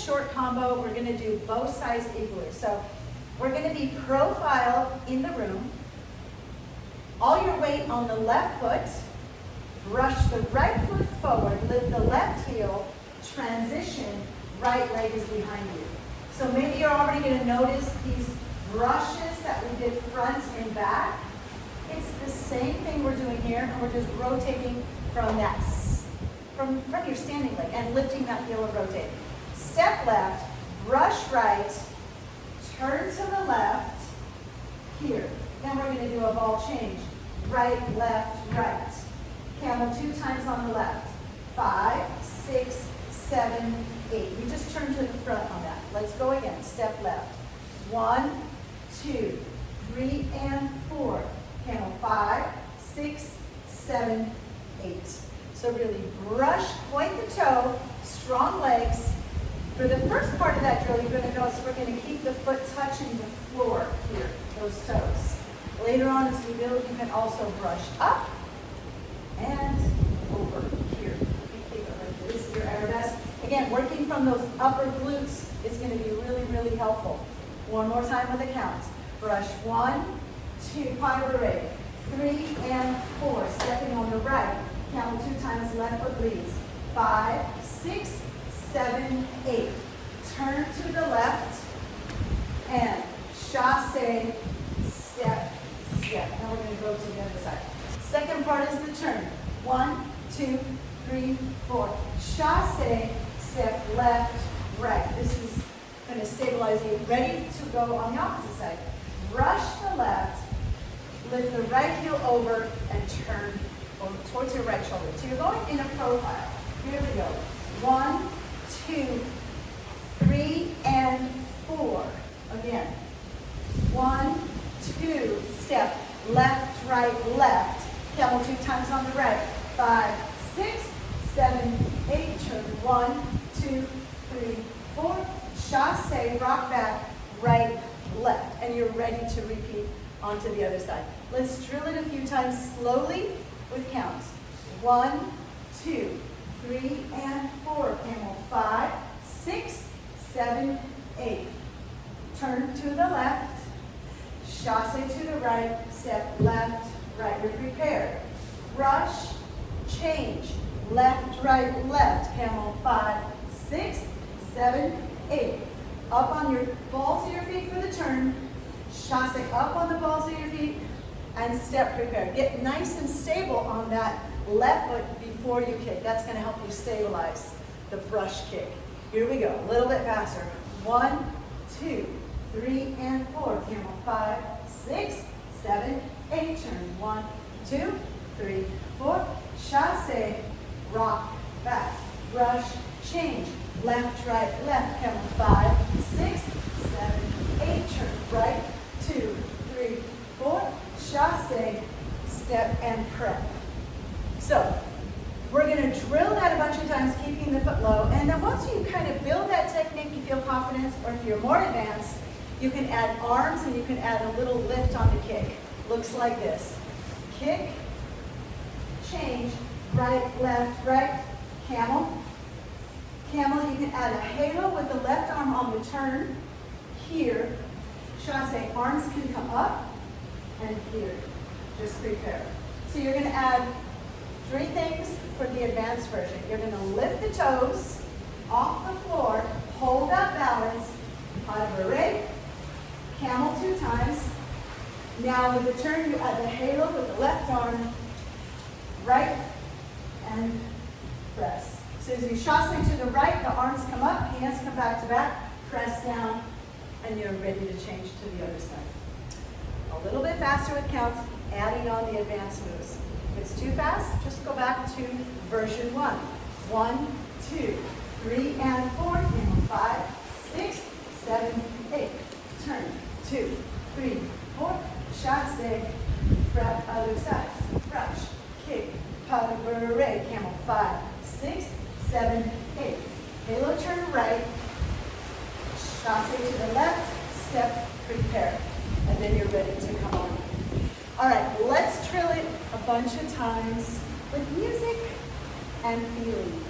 short combo. We're gonna do both sides equally. So we're gonna be profile in the room. All your weight on the left foot. Brush the right foot forward, lift the left heel, transition, right leg is behind you. So maybe you're already gonna notice these brushes that we did front and back. It's the same thing we're doing here, and we're just rotating from that, from your standing leg and lifting that heel and rotating. Step left, brush right, turn to the left, here. Then we're gonna do a ball change. Right, left, right. Camel 2 times on the left. 5, 6, 7, 8. We just turn to the front on that. Let's go again. Step left. 1, 2, 3, and 4. Camel 5, 6, 7, 8. So really brush, point the toe, strong legs. For the first part of that drill, you're going to notice we're going to keep the foot touching the floor here, those toes. Later on as we build, you can also brush up and over here. This is your arabesque. Again, working from those upper glutes is going to be really, really helpful. One more time with a count. Brush 1, 2, pas de bourrée, 3 and 4. Stepping on the right. Camel 2 times, left foot leads. 5, 6, 7, 8. Turn to the left and chassé, step, step. Now we're going to go to the other side. Second part is the turn. 1, 2, 3, 4. Chassé, step left, right. This is going to stabilize you. Ready to go on the opposite side. Brush the left, lift the right heel over, and turn over towards your right shoulder. So you're going in a profile. Here we go. 1, 2, 3, and 4. Again. 1, 2, step left, right, left. Camel 2 times on the right. 5, 6, 7, 8. Turn 1, 2, 3, 4. Chassé, rock back, right, left. And you're ready to repeat onto the other side. Let's drill it a few times slowly with counts. 1, 2, 3, and 4. Camel 5, 6, 7, 8. Turn to the left. Chassé to the right. Step left, right. We're prepared. Brush, change. Left, right, left. Camel 5, 6, 7, 8. Up on your balls of your feet for the turn. Chassé up on the balls of your feet. And step prepared. Get nice and stable on that left foot before you kick. That's going to help you stabilize the brush kick. Here we go. A little bit faster. 1, 2, 3, and 4. Camel 5, 6, 7, 8. Turn 1, 2, 3, 4. Chassé, rock, back, brush, change. Left, right, left. Camel 5, 6, 7, 8. Turn right, 2, 3, 4. Chassé, step, and prep. So we're going to drill that a bunch of times, keeping the foot low. And then once you kind of build that technique, you feel confident, or if you're more advanced, you can add arms and you can add a little lift on the kick. Looks like this. Kick, change, right, left, right, camel. Camel, you can add a halo with the left arm on the turn. Here, chassé, arms can come up and here. Just prepare. So you're going to add 3 things for the advanced version. You're going to lift the toes off the floor, hold that balance, pas de bourrée, camel 2 times. Now with the turn, you add the halo with the left arm, right, and press. So as you chassé to the right, the arms come up, hands come back to back, press down, and you're ready to change to the other side. A little bit faster with counts, adding on the advanced moves. If it's too fast, just go back to version 1. 1, 2, 3, and 4. Camel 5, 6, 7, 8. Turn 2, 3, 4. Chassé, prep, other side. Brush, kick, pas de bourrée. Camel 5, 6, 7, 8. Halo turn right. Chassé to the left. Step, prepare. And then you're ready to come on. All right, let's drill it a bunch of times with music and feeling.